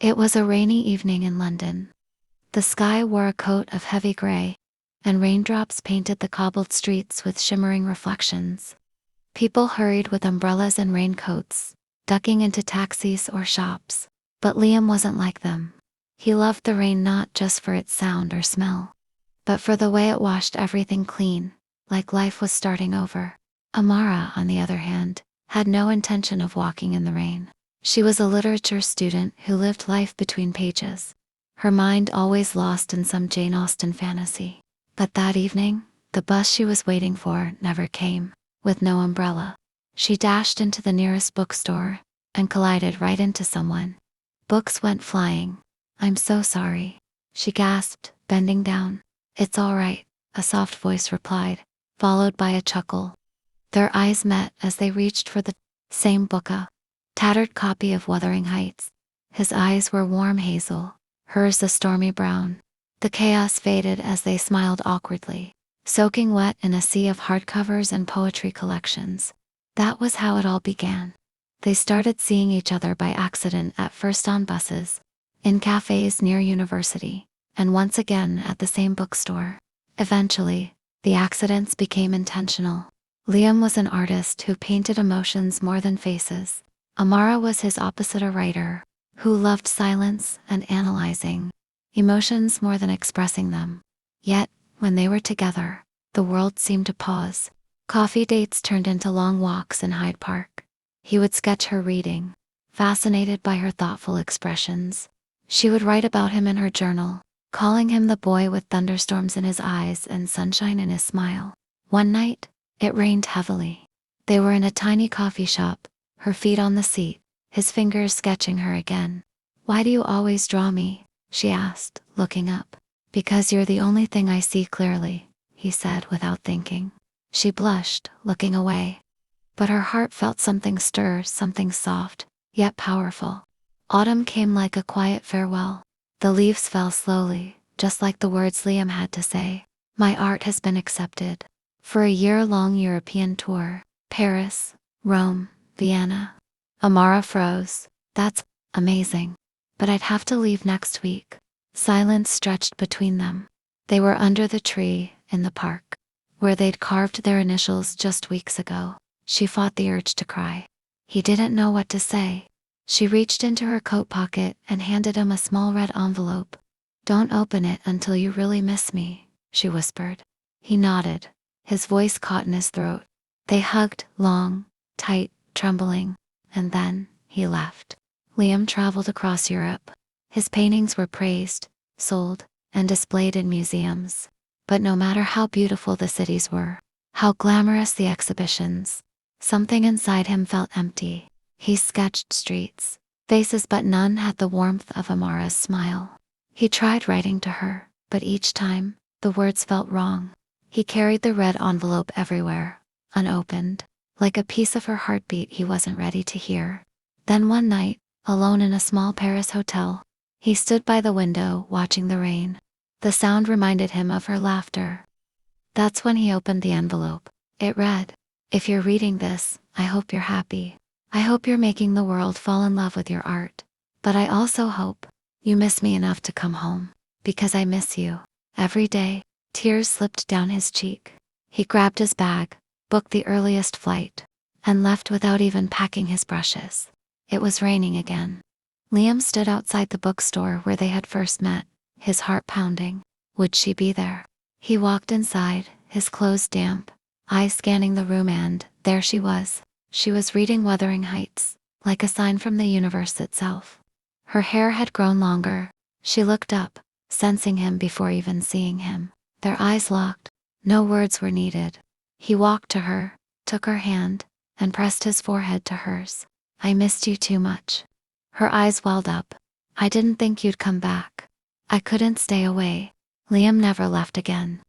It was a rainy evening in London. The sky wore a coat of heavy gray, and raindrops painted the cobbled streets with shimmering reflections. People hurried with umbrellas and raincoats, ducking into taxis or shops. But Liam wasn't like them. He loved the rain not just for its sound or smell, but for the way it washed everything clean, like life was starting over. Amara, on the other hand, had no intention of walking in the rain. She was a literature student who lived life between pages, her mind always lost in some Jane Austen fantasy. But that evening, the bus she was waiting for never came. With no umbrella, she dashed into the nearest bookstore and collided right into someone. Books went flying. "I'm so sorry," she gasped, bending down. "It's all right," a soft voice replied, followed by a chuckle. Their eyes met as they reached for the same book, a tattered copy of Wuthering Heights. His eyes were warm hazel, hers a stormy brown. The chaos faded as they smiled awkwardly, soaking wet in a sea of hardcovers and poetry collections. That was how it all began. They started seeing each other by accident, at first on buses, in cafes near university, and once again at the same bookstore. Eventually, the accidents became intentional. Liam was an artist who painted emotions more than faces. Amara was his opposite, a writer who loved silence and analyzing emotions more than expressing them. Yet, when they were together, the world seemed to pause. Coffee dates turned into long walks in Hyde Park. He would sketch her reading, fascinated by her thoughtful expressions. She would write about him in her journal, calling him the boy with thunderstorms in his eyes and sunshine in his smile. One night, it rained heavily. They were in a tiny coffee shop, her feet on the seat, his fingers sketching her again. "Why do you always draw me?" she asked, looking up. "Because you're the only thing I see clearly," he said without thinking. She blushed, looking away. But her heart felt something stir, something soft, yet powerful. Autumn came like a quiet farewell. The leaves fell slowly, just like the words Liam had to say. "My art has been accepted." For a year-long European tour, Paris, Rome, Vienna. Amara froze. "That's amazing. But I'd have to leave next week." Silence stretched between them. They were under the tree, in the park, where they'd carved their initials just weeks ago. She fought the urge to cry. He didn't know what to say. She reached into her coat pocket and handed him a small red envelope. "Don't open it until you really miss me," she whispered. He nodded, his voice caught in his throat. They hugged, long, tight, trembling, and then he left. Liam traveled across Europe. His paintings were praised, sold, and displayed in museums. But no matter how beautiful the cities were, how glamorous the exhibitions, something inside him felt empty. He sketched streets, faces, but none had the warmth of Amara's smile. He tried writing to her, but each time, the words felt wrong. He carried the red envelope everywhere, unopened, like a piece of her heartbeat he wasn't ready to hear. Then one night, alone in a small Paris hotel, he stood by the window watching the rain. The sound reminded him of her laughter. That's when he opened the envelope. It read, "If you're reading this, I hope you're happy. I hope you're making the world fall in love with your art. But I also hope you miss me enough to come home, because I miss you every day." Tears slipped down his cheek. He grabbed his bag, booked the earliest flight, and left without even packing his brushes. It was raining again. Liam stood outside the bookstore where they had first met, his heart pounding. Would she be there? He walked inside, his clothes damp, eyes scanning the room, and there she was. She was reading Wuthering Heights, like a sign from the universe itself. Her hair had grown longer. She looked up, sensing him before even seeing him. Their eyes locked. No words were needed. He walked to her, took her hand, and pressed his forehead to hers. "I missed you too much." Her eyes welled up. "I didn't think you'd come back. I couldn't stay away." Liam never left again.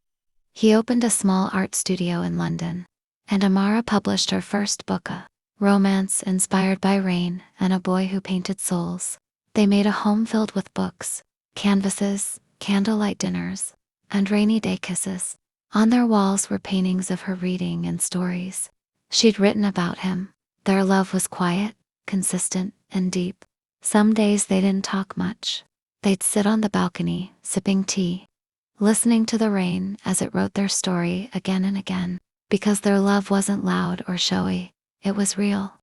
He opened a small art studio in London, and Amara published her first book, a romance inspired by rain and a boy who painted souls. They made a home filled with books, canvases, candlelight dinners, and rainy day kisses. On their walls were paintings of her reading and stories she'd written about him. Their love was quiet, consistent, and deep. Some days they didn't talk much. They'd sit on the balcony, sipping tea, listening to the rain as it wrote their story again and again. Because their love wasn't loud or showy, it was real.